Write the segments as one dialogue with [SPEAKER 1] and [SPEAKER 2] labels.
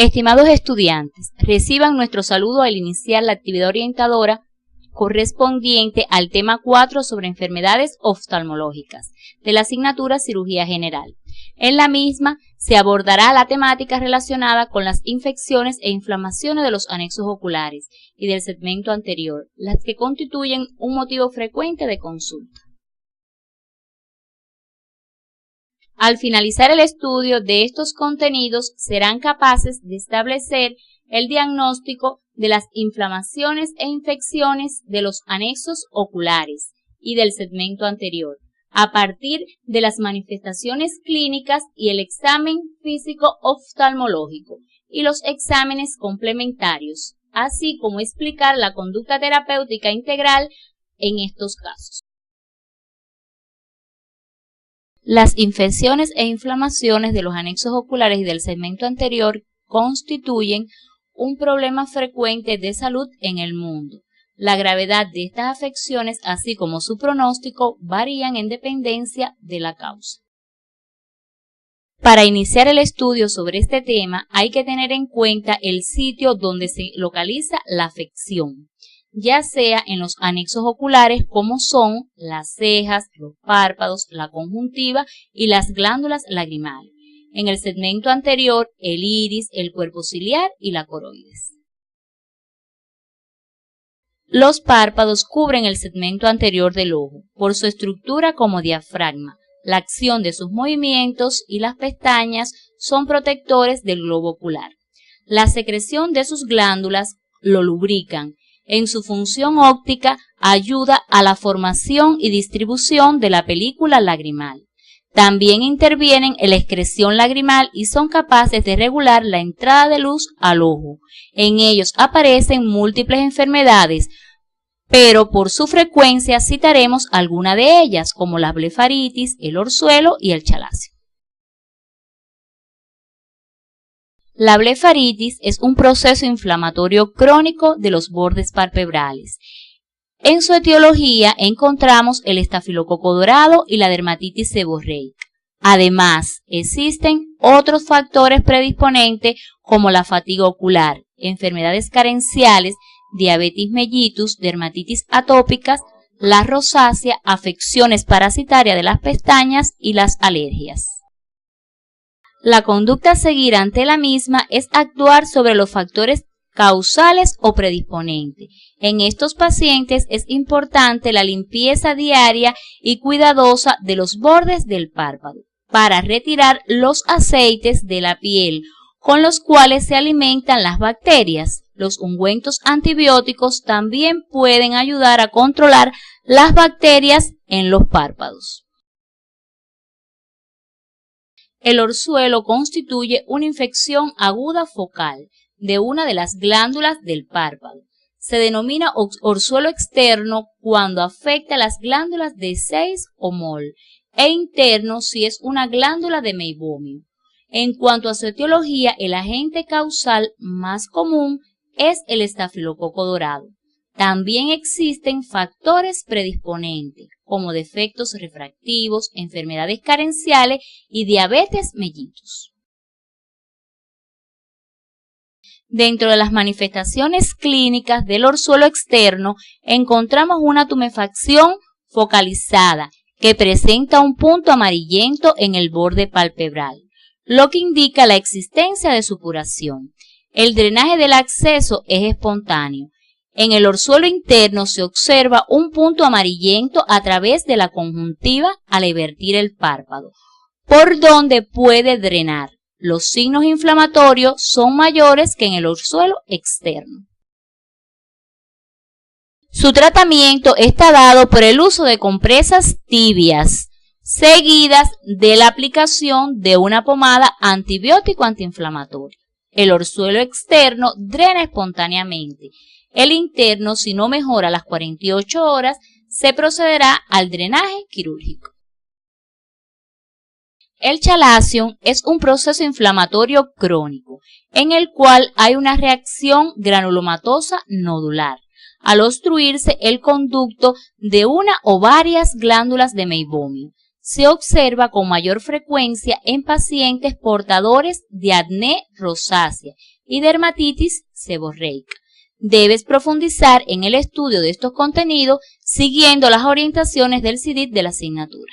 [SPEAKER 1] Estimados estudiantes, reciban nuestro saludo al iniciar la actividad orientadora correspondiente al tema 4 sobre enfermedades oftalmológicas de la asignatura Cirugía General. En la misma se abordará la temática relacionada con las infecciones e inflamaciones de los anexos oculares y del segmento anterior, las que constituyen un motivo frecuente de consulta. Al finalizar el estudio de estos contenidos, serán capaces de establecer el diagnóstico de las inflamaciones e infecciones de los anexos oculares y del segmento anterior, a partir de las manifestaciones clínicas y el examen físico oftalmológico y los exámenes complementarios, así como explicar la conducta terapéutica integral en estos casos. Las infecciones e inflamaciones de los anexos oculares y del segmento anterior constituyen un problema frecuente de salud en el mundo. La gravedad de estas afecciones, así como su pronóstico, varían en dependencia de la causa. Para iniciar el estudio sobre este tema, hay que tener en cuenta el sitio donde se localiza la afección, ya sea en los anexos oculares como son las cejas, los párpados, la conjuntiva y las glándulas lagrimales. En el segmento anterior, el iris, el cuerpo ciliar y la coroides. Los párpados cubren el segmento anterior del ojo por su estructura como diafragma, la acción de sus movimientos y las pestañas son protectores del globo ocular. La secreción de sus glándulas lo lubrican. En su función óptica ayuda a la formación y distribución de la película lagrimal. También intervienen en la excreción lagrimal y son capaces de regular la entrada de luz al ojo. En ellos aparecen múltiples enfermedades, pero por su frecuencia citaremos alguna de ellas, como la blefaritis, el orzuelo y el chalacio. La blefaritis es un proceso inflamatorio crónico de los bordes palpebrales. En su etiología encontramos el estafilococo dorado y la dermatitis seborreica. Además, existen otros factores predisponentes como la fatiga ocular, enfermedades carenciales, diabetes mellitus, dermatitis atópicas, la rosácea, afecciones parasitarias de las pestañas y las alergias. La conducta a seguir ante la misma es actuar sobre los factores causales o predisponentes. En estos pacientes es importante la limpieza diaria y cuidadosa de los bordes del párpado para retirar los aceites de la piel con los cuales se alimentan las bacterias. Los ungüentos antibióticos también pueden ayudar a controlar las bacterias en los párpados. El orzuelo constituye una infección aguda focal de una de las glándulas del párpado. Se denomina orzuelo externo cuando afecta las glándulas de Zeiss o Moll e interno si es una glándula de meibomio. En cuanto a su etiología, el agente causal más común es el estafilococo dorado. También existen factores predisponentes como defectos refractivos, enfermedades carenciales y diabetes mellitus. Dentro de las manifestaciones clínicas del orzuelo externo encontramos una tumefacción focalizada que presenta un punto amarillento en el borde palpebral, lo que indica la existencia de supuración. El drenaje del acceso es espontáneo. En el orzuelo interno se observa un punto amarillento a través de la conjuntiva al evertir el párpado, por donde puede drenar. Los signos inflamatorios son mayores que en el orzuelo externo. Su tratamiento está dado por el uso de compresas tibias, seguidas de la aplicación de una pomada antibiótico antiinflamatoria. El orzuelo externo drena espontáneamente. El interno, si no mejora a las 48 horas, se procederá al drenaje quirúrgico. El chalacio es un proceso inflamatorio crónico, en el cual hay una reacción granulomatosa nodular, al obstruirse el conducto de una o varias glándulas de meibomio. se observa con mayor frecuencia en pacientes portadores de acné rosácea y dermatitis seborreica. Debes profundizar en el estudio de estos contenidos siguiendo las orientaciones del CDIT de la asignatura.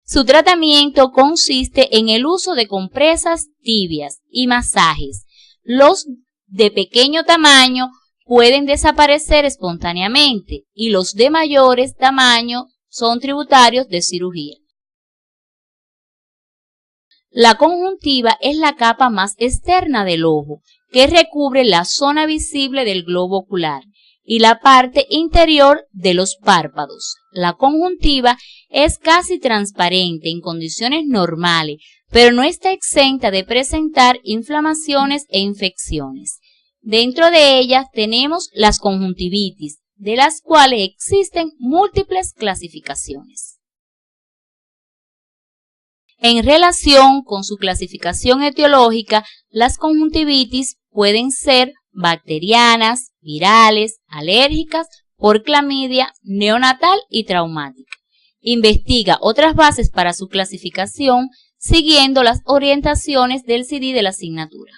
[SPEAKER 1] Su tratamiento consiste en el uso de compresas tibias y masajes. Los de pequeño tamaño pueden desaparecer espontáneamente y los de mayores tamaño son tributarios de cirugía. La conjuntiva es la capa más externa del ojo, que recubre la zona visible del globo ocular y la parte interior de los párpados. La conjuntiva es casi transparente en condiciones normales, pero no está exenta de presentar inflamaciones e infecciones. Dentro de ellas tenemos las conjuntivitis, de las cuales existen múltiples clasificaciones. En relación con su clasificación etiológica, las conjuntivitis pueden ser bacterianas, virales, alérgicas, por clamidia, neonatal y traumática. Investiga otras bases para su clasificación siguiendo las orientaciones del CD de la asignatura.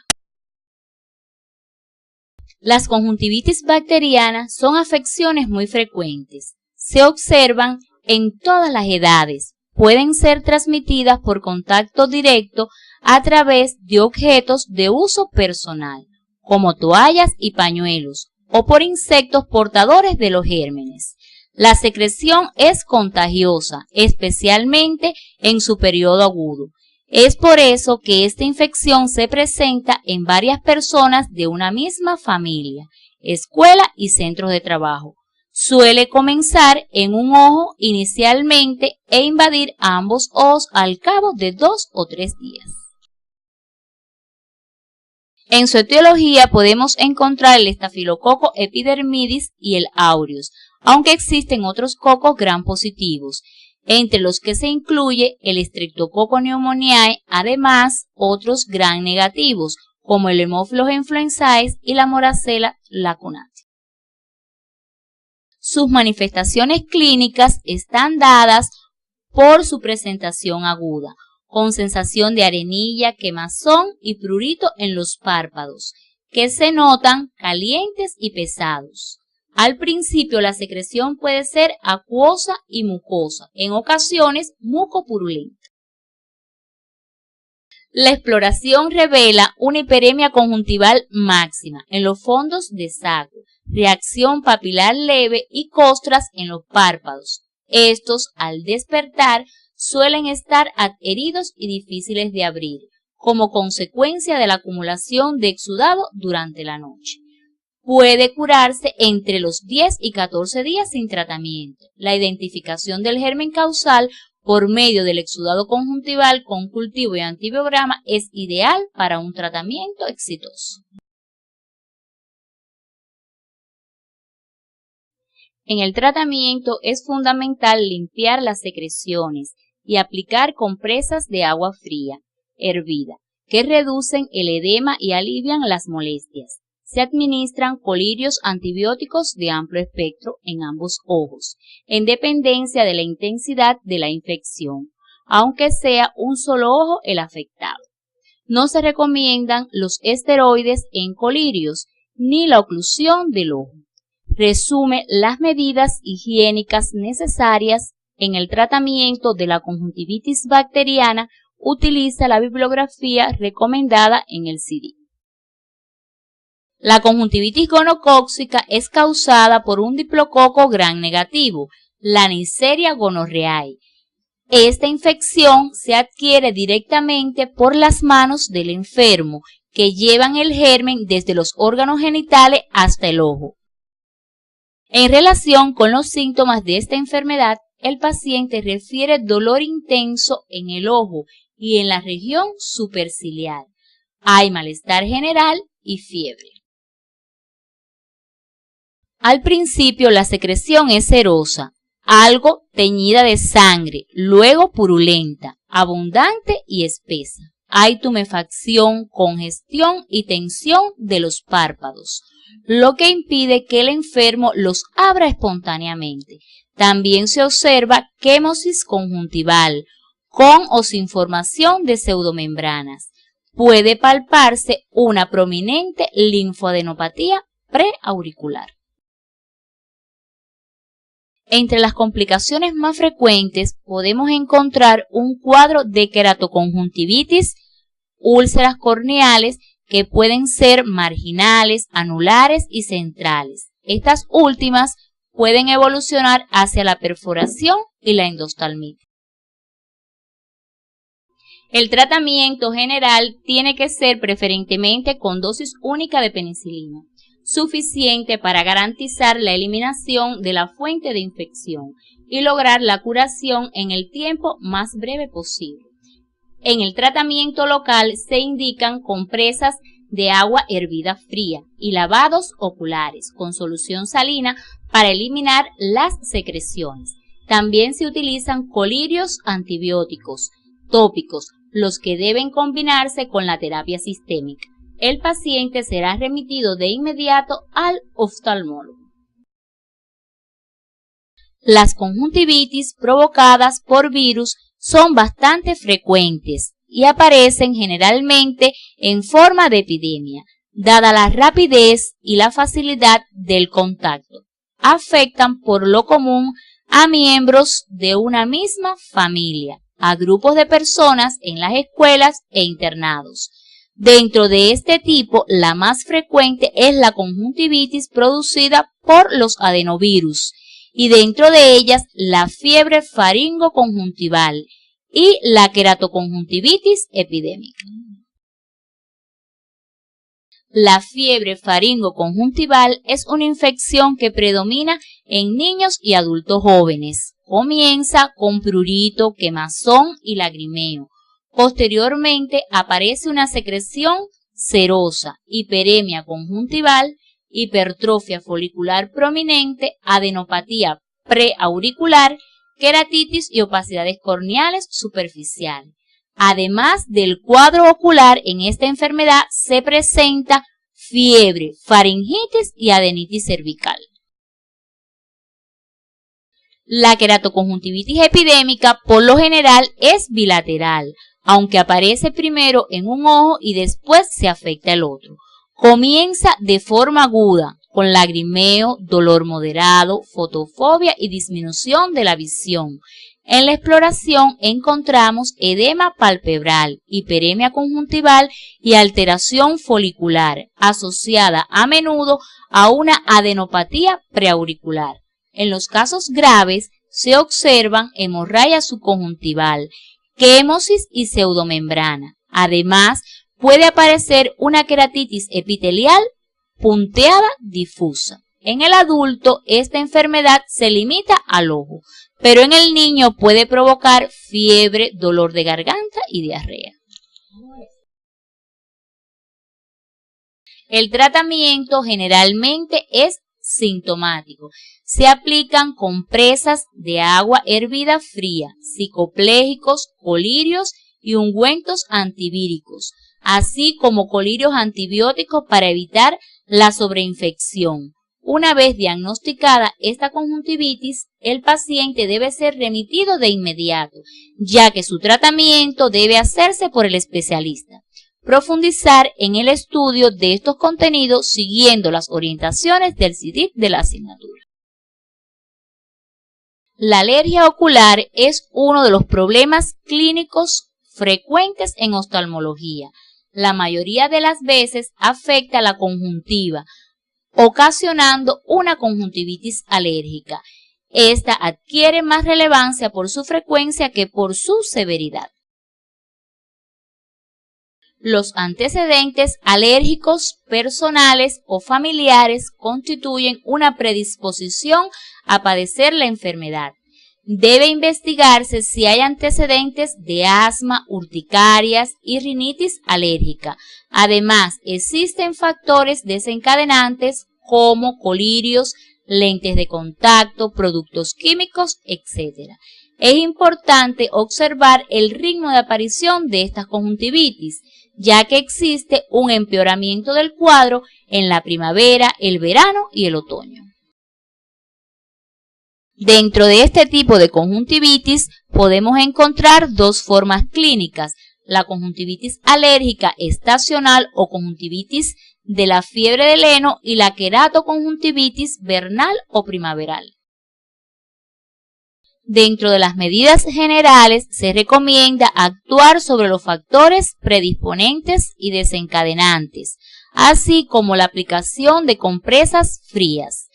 [SPEAKER 1] Las conjuntivitis bacterianas son afecciones muy frecuentes. Se observan en todas las edades. Pueden ser transmitidas por contacto directo a través de objetos de uso personal, como toallas y pañuelos, o por insectos portadores de los gérmenes. La secreción es contagiosa, especialmente en su periodo agudo. Es por eso que esta infección se presenta en varias personas de una misma familia, escuela y centros de trabajo. Suele comenzar en un ojo inicialmente e invadir ambos ojos al cabo de 2 o 3 días. En su etiología podemos encontrar el estafilococo epidermidis y el aureus, aunque existen otros cocos gram positivos, entre los que se incluye el Streptococcus pneumoniae, además otros gram negativos, como el Haemophilus influenzae y la Moracella lacunata. Sus manifestaciones clínicas están dadas por su presentación aguda, con sensación de arenilla, quemazón y prurito en los párpados, que se notan calientes y pesados. Al principio la secreción puede ser acuosa y mucosa, en ocasiones mucopurulenta. La exploración revela una hiperemia conjuntival máxima en los fondos de saco, reacción papilar leve y costras en los párpados. Estos, al despertar, suelen estar adheridos y difíciles de abrir, como consecuencia de la acumulación de exudado durante la noche. Puede curarse entre los 10 y 14 días sin tratamiento. La identificación del germen causal por medio del exudado conjuntival con cultivo y antibiograma es ideal para un tratamiento exitoso. En el tratamiento es fundamental limpiar las secreciones y aplicar compresas de agua fría, hervida, que reducen el edema y alivian las molestias. Se administran colirios antibióticos de amplio espectro en ambos ojos, en dependencia de la intensidad de la infección, aunque sea un solo ojo el afectado. No se recomiendan los esteroides en colirios ni la oclusión del ojo. Resume las medidas higiénicas necesarias en el tratamiento de la conjuntivitis bacteriana. Utiliza la bibliografía recomendada en el CD. La conjuntivitis gonocócica es causada por un diplococo gram negativo, la Neisseria gonorrhoeae. Esta infección se adquiere directamente por las manos del enfermo, que llevan el germen desde los órganos genitales hasta el ojo. En relación con los síntomas de esta enfermedad, el paciente refiere dolor intenso en el ojo y en la región superciliar. Hay malestar general y fiebre. Al principio la secreción es cerosa, algo teñida de sangre, luego purulenta, abundante y espesa. Hay tumefacción, congestión y tensión de los párpados, lo que impide que el enfermo los abra espontáneamente. También se observa quémosis conjuntival, con o sin formación de pseudomembranas. Puede palparse una prominente linfoadenopatía preauricular. Entre las complicaciones más frecuentes podemos encontrar un cuadro de queratoconjuntivitis, úlceras corneales que pueden ser marginales, anulares y centrales. Estas últimas pueden evolucionar hacia la perforación y la endoftalmitis. El tratamiento general tiene que ser preferentemente con dosis única de penicilina, suficiente para garantizar la eliminación de la fuente de infección y lograr la curación en el tiempo más breve posible. En el tratamiento local se indican compresas de agua hervida fría y lavados oculares con solución salina para eliminar las secreciones. También se utilizan colirios antibióticos tópicos, los que deben combinarse con la terapia sistémica. El paciente será remitido de inmediato al oftalmólogo. Las conjuntivitis provocadas por virus son bastante frecuentes y aparecen generalmente en forma de epidemia, dada la rapidez y la facilidad del contacto. Afectan por lo común a miembros de una misma familia, a grupos de personas en las escuelas e internados. Dentro de este tipo, la más frecuente es la conjuntivitis producida por los adenovirus y dentro de ellas la fiebre faringoconjuntival y la queratoconjuntivitis epidémica. La fiebre faringoconjuntival es una infección que predomina en niños y adultos jóvenes. Comienza con prurito, quemazón y lagrimeo. Posteriormente aparece una secreción serosa, hiperemia conjuntival, hipertrofia folicular prominente, adenopatía preauricular, queratitis y opacidades corneales superficiales. Además del cuadro ocular, en esta enfermedad se presenta fiebre, faringitis y adenitis cervical. La queratoconjuntivitis epidémica por lo general es bilateral, aunque aparece primero en un ojo y después se afecta el otro. Comienza de forma aguda, con lagrimeo, dolor moderado, fotofobia y disminución de la visión. En la exploración encontramos edema palpebral, hiperemia conjuntival y alteración folicular, asociada a menudo a una adenopatía preauricular. En los casos graves se observan hemorragia subconjuntival, quémosis y pseudomembrana. Además, puede aparecer una queratitis epitelial punteada difusa. En el adulto, esta enfermedad se limita al ojo, pero en el niño puede provocar fiebre, dolor de garganta y diarrea. El tratamiento generalmente es sintomático. Se aplican compresas de agua hervida fría, psicoplégicos, colirios y ungüentos antivíricos, así como colirios antibióticos para evitar la sobreinfección. Una vez diagnosticada esta conjuntivitis, el paciente debe ser remitido de inmediato, ya que su tratamiento debe hacerse por el especialista. Profundizar en el estudio de estos contenidos siguiendo las orientaciones del CIDIP de la asignatura. La alergia ocular es uno de los problemas clínicos frecuentes en oftalmología. La mayoría de las veces afecta la conjuntiva, ocasionando una conjuntivitis alérgica. Esta adquiere más relevancia por su frecuencia que por su severidad. Los antecedentes alérgicos personales o familiares constituyen una predisposición a padecer la enfermedad. Debe investigarse si hay antecedentes de asma, urticarias y rinitis alérgica. Además, existen factores desencadenantes como colirios, lentes de contacto, productos químicos, etc. Es importante observar el ritmo de aparición de estas conjuntivitis, ya que existe un empeoramiento del cuadro en la primavera, el verano y el otoño. Dentro de este tipo de conjuntivitis podemos encontrar dos formas clínicas: la conjuntivitis alérgica estacional o conjuntivitis de la fiebre del heno y la queratoconjuntivitis vernal o primaveral. Dentro de las medidas generales se recomienda actuar sobre los factores predisponentes y desencadenantes, así como la aplicación de compresas frías.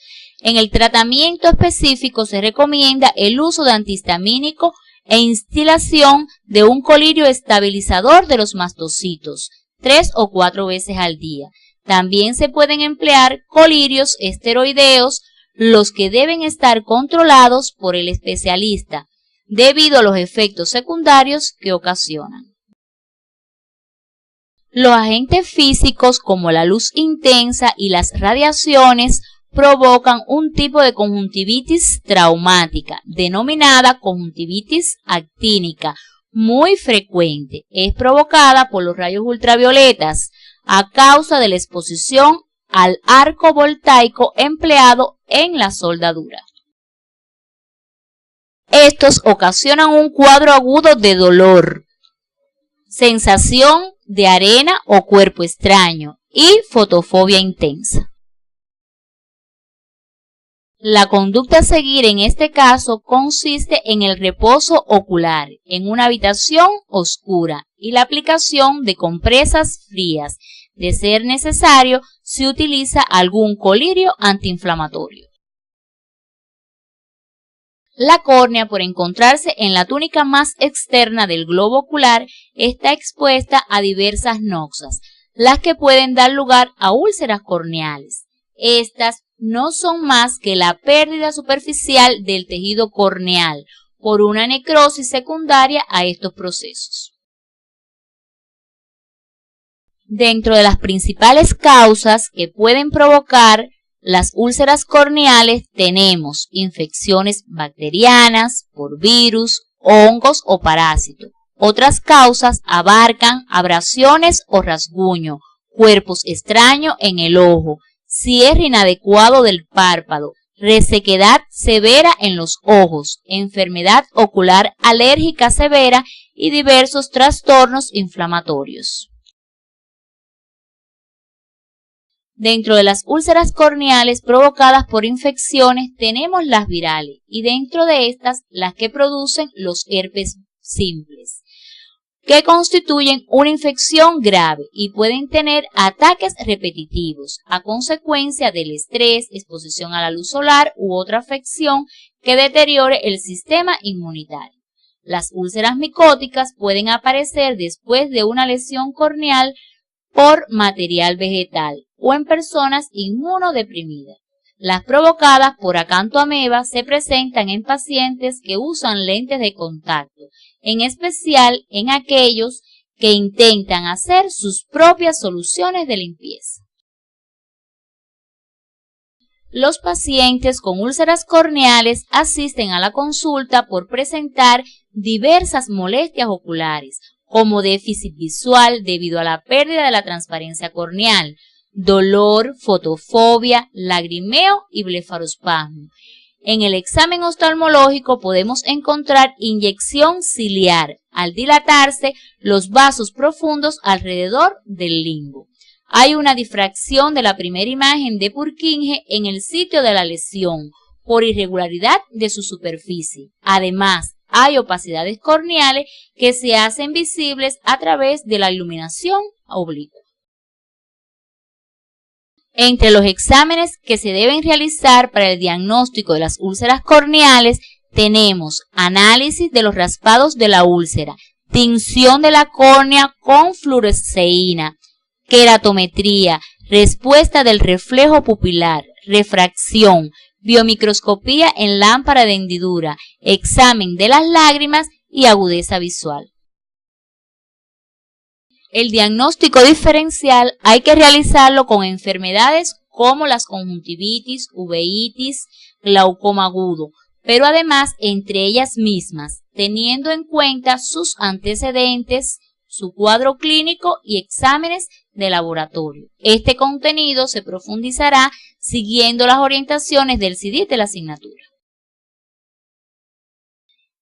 [SPEAKER 1] En el tratamiento específico se recomienda el uso de antihistamínico e instilación de un colirio estabilizador de los mastocitos 3 o 4 veces al día. También se pueden emplear colirios esteroideos, los que deben estar controlados por el especialista debido a los efectos secundarios que ocasionan. Los agentes físicos como la luz intensa y las radiaciones provocan un tipo de conjuntivitis traumática denominada conjuntivitis actínica, muy frecuente. Es provocada por los rayos ultravioletas a causa de la exposición al arco voltaico empleado en la soldadura. Estos ocasionan un cuadro agudo de dolor, sensación de arena o cuerpo extraño y fotofobia intensa. La conducta a seguir en este caso consiste en el reposo ocular en una habitación oscura y la aplicación de compresas frías. De ser necesario, se utiliza algún colirio antiinflamatorio. La córnea, por encontrarse en la túnica más externa del globo ocular, está expuesta a diversas noxas, las que pueden dar lugar a úlceras corneales. Estas no son más que la pérdida superficial del tejido corneal por una necrosis secundaria a estos procesos. Dentro de las principales causas que pueden provocar las úlceras corneales tenemos infecciones bacterianas, por virus, hongos o parásitos. Otras causas abarcan abrasiones o rasguño, cuerpos extraños en el ojo, cierre inadecuado del párpado, resequedad severa en los ojos, enfermedad ocular alérgica severa y diversos trastornos inflamatorios. Dentro de las úlceras corneales provocadas por infecciones tenemos las virales y dentro de estas las que producen los herpes simples, que constituyen una infección grave y pueden tener ataques repetitivos a consecuencia del estrés, exposición a la luz solar u otra afección que deteriore el sistema inmunitario. Las úlceras micóticas pueden aparecer después de una lesión corneal por material vegetal o en personas inmunodeprimidas. Las provocadas por acantoameba se presentan en pacientes que usan lentes de contacto, en especial en aquellos que intentan hacer sus propias soluciones de limpieza. Los pacientes con úlceras corneales asisten a la consulta por presentar diversas molestias oculares, como déficit visual debido a la pérdida de la transparencia corneal, dolor, fotofobia, lagrimeo y blefarospasmo. En el examen oftalmológico podemos encontrar inyección ciliar al dilatarse los vasos profundos alrededor del limbo. Hay una difracción de la primera imagen de Purkinje en el sitio de la lesión por irregularidad de su superficie. Además, hay opacidades corneales que se hacen visibles a través de la iluminación oblicua. Entre los exámenes que se deben realizar para el diagnóstico de las úlceras corneales tenemos análisis de los raspados de la úlcera, tinción de la córnea con fluoresceína, queratometría, respuesta del reflejo pupilar, refracción, biomicroscopía en lámpara de hendidura, examen de las lágrimas y agudeza visual. El diagnóstico diferencial hay que realizarlo con enfermedades como las conjuntivitis, uveitis, glaucoma agudo, pero además entre ellas mismas, teniendo en cuenta sus antecedentes, su cuadro clínico y exámenes de laboratorio. Este contenido se profundizará siguiendo las orientaciones del CIDIT de la asignatura.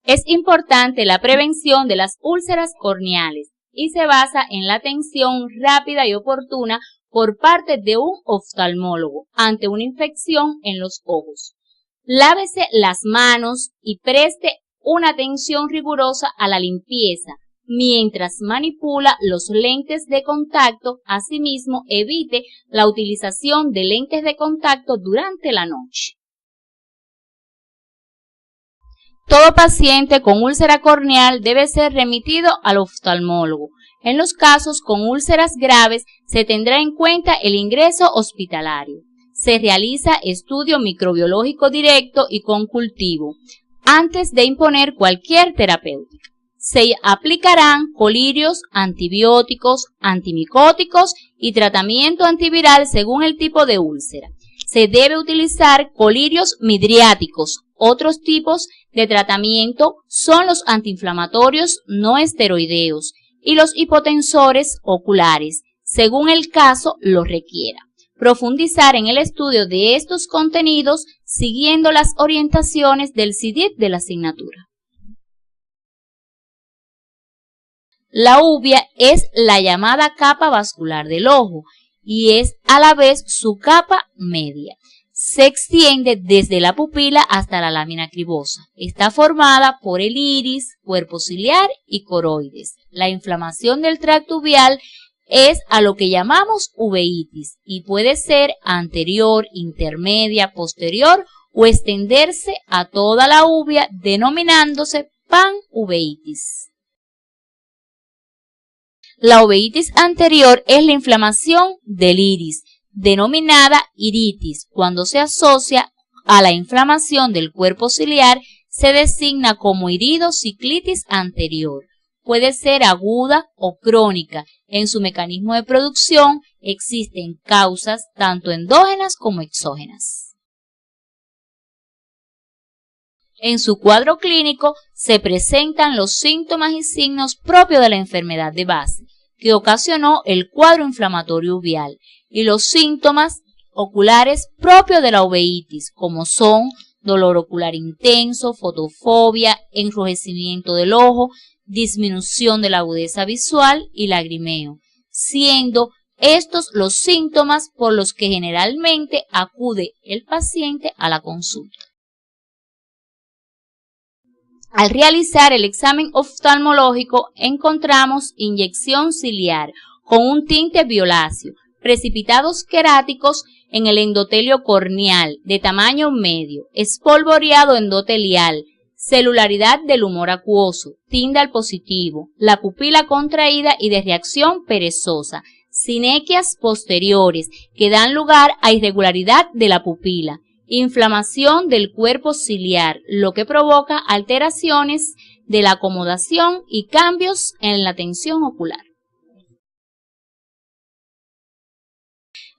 [SPEAKER 1] Es importante la prevención de las úlceras corneales y se basa en la atención rápida y oportuna por parte de un oftalmólogo ante una infección en los ojos. Lávese las manos y preste una atención rigurosa a la limpieza mientras manipula los lentes de contacto. Asimismo, evite la utilización de lentes de contacto durante la noche. Todo paciente con úlcera corneal debe ser remitido al oftalmólogo. En los casos con úlceras graves se tendrá en cuenta el ingreso hospitalario. Se realiza estudio microbiológico directo y con cultivo antes de imponer cualquier terapéutica. Se aplicarán colirios, antibióticos, antimicóticos y tratamiento antiviral según el tipo de úlcera. Se debe utilizar colirios midriáticos. Otros tipos de tratamiento son los antiinflamatorios no esteroideos y los hipotensores oculares, según el caso lo requiera. Profundizar en el estudio de estos contenidos siguiendo las orientaciones del CIDIP de la asignatura. La uvea es la llamada capa vascular del ojo y es a la vez su capa media. Se extiende desde la pupila hasta la lámina cribosa. Está formada por el iris, cuerpo ciliar y coroides. La inflamación del tracto uveal es a lo que llamamos uveitis y puede ser anterior, intermedia, posterior o extenderse a toda la uvea denominándose panuveitis. La uveitis anterior es la inflamación del iris, denominada iritis. Cuando se asocia a la inflamación del cuerpo ciliar, se designa como iridociclitis anterior. Puede ser aguda o crónica. En su mecanismo de producción existen causas tanto endógenas como exógenas. En su cuadro clínico se presentan los síntomas y signos propios de la enfermedad de base, que ocasionó el cuadro inflamatorio uveal, y los síntomas oculares propios de la uveitis, como son dolor ocular intenso, fotofobia, enrojecimiento del ojo, disminución de la agudeza visual y lagrimeo, siendo estos los síntomas por los que generalmente acude el paciente a la consulta. Al realizar el examen oftalmológico encontramos inyección ciliar con un tinte violáceo, precipitados queráticos en el endotelio corneal de tamaño medio, espolvoreado endotelial, celularidad del humor acuoso, tindal positivo, la pupila contraída y de reacción perezosa, sinequias posteriores que dan lugar a irregularidad de la pupila, inflamación del cuerpo ciliar, lo que provoca alteraciones de la acomodación y cambios en la tensión ocular.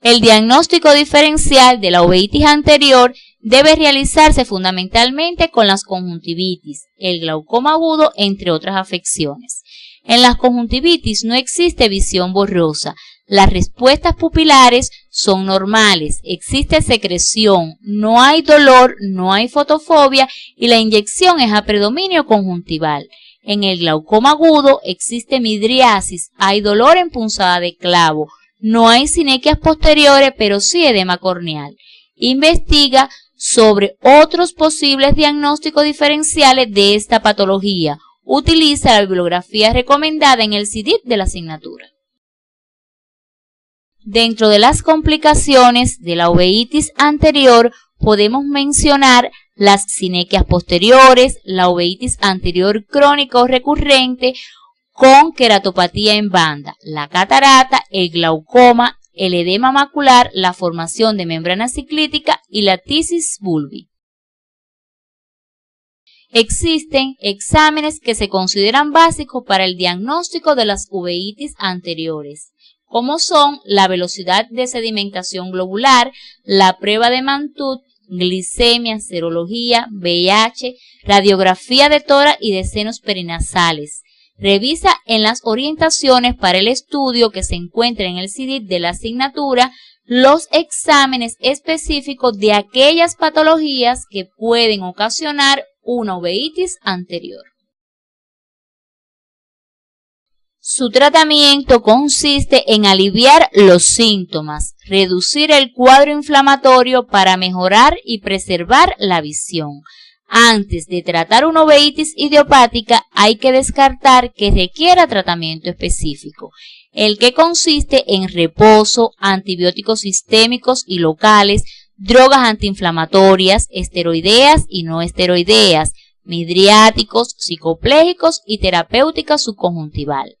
[SPEAKER 1] El diagnóstico diferencial de la uveitis anterior debe realizarse fundamentalmente con las conjuntivitis, el glaucoma agudo, entre otras afecciones. En las conjuntivitis no existe visión borrosa, las respuestas pupilares son normales, existe secreción, no hay dolor, no hay fotofobia y la inyección es a predominio conjuntival. En el glaucoma agudo existe midriasis, hay dolor en punzada de clavo, no hay sinequias posteriores, pero sí edema corneal. Investiga sobre otros posibles diagnósticos diferenciales de esta patología. Utiliza la bibliografía recomendada en el CIDIP de la asignatura. Dentro de las complicaciones de la uveitis anterior podemos mencionar las sinequias posteriores, la uveitis anterior crónica o recurrente con queratopatía en banda, la catarata, el glaucoma, el edema macular, la formación de membrana ciclítica y la tisis bulbi. Existen exámenes que se consideran básicos para el diagnóstico de las uveitis anteriores, como son la velocidad de sedimentación globular, la prueba de Mantoux, glicemia, serología, VIH, radiografía de tórax y de senos perinasales. Revisa en las orientaciones para el estudio que se encuentra en el CIDIP de la asignatura los exámenes específicos de aquellas patologías que pueden ocasionar una uveitis anterior. Su tratamiento consiste en aliviar los síntomas, reducir el cuadro inflamatorio para mejorar y preservar la visión. Antes de tratar una uveitis idiopática hay que descartar que requiera tratamiento específico, el que consiste en reposo, antibióticos sistémicos y locales, drogas antiinflamatorias, esteroideas y no esteroideas, midriáticos, psicopléjicos y terapéutica subconjuntival.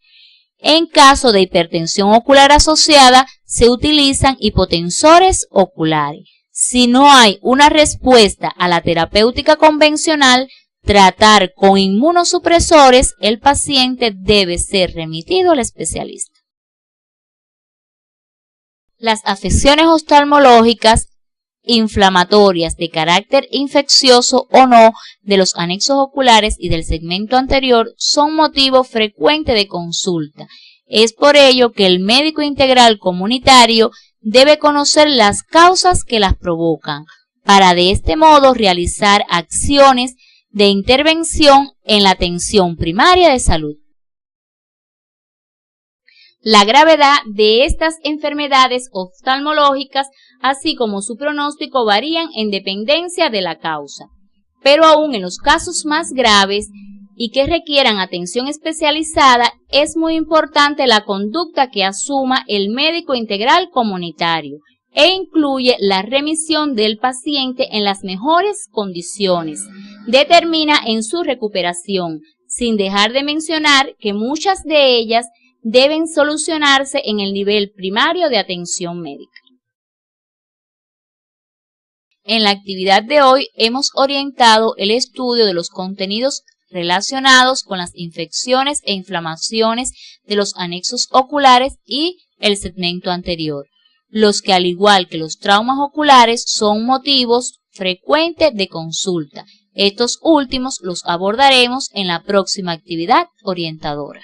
[SPEAKER 1] En caso de hipertensión ocular asociada, se utilizan hipotensores oculares. Si no hay una respuesta a la terapéutica convencional, tratar con inmunosupresores, el paciente debe ser remitido al especialista. Las afecciones oftalmológicas inflamatorias de carácter infeccioso o no de los anexos oculares y del segmento anterior son motivo frecuente de consulta. Es por ello que el médico integral comunitario debe conocer las causas que las provocan, para de este modo realizar acciones de intervención en la atención primaria de salud. La gravedad de estas enfermedades oftalmológicas, así como su pronóstico, varían en dependencia de la causa, pero aún en los casos más graves y que requieran atención especializada, es muy importante la conducta que asuma el médico integral comunitario e incluye la remisión del paciente en las mejores condiciones, determina en su recuperación, sin dejar de mencionar que muchas de ellas deben solucionarse en el nivel primario de atención médica. En la actividad de hoy hemos orientado el estudio de los contenidos relacionados con las infecciones e inflamaciones de los anexos oculares y el segmento anterior, los que al igual que los traumas oculares son motivos frecuentes de consulta. Estos últimos los abordaremos en la próxima actividad orientadora.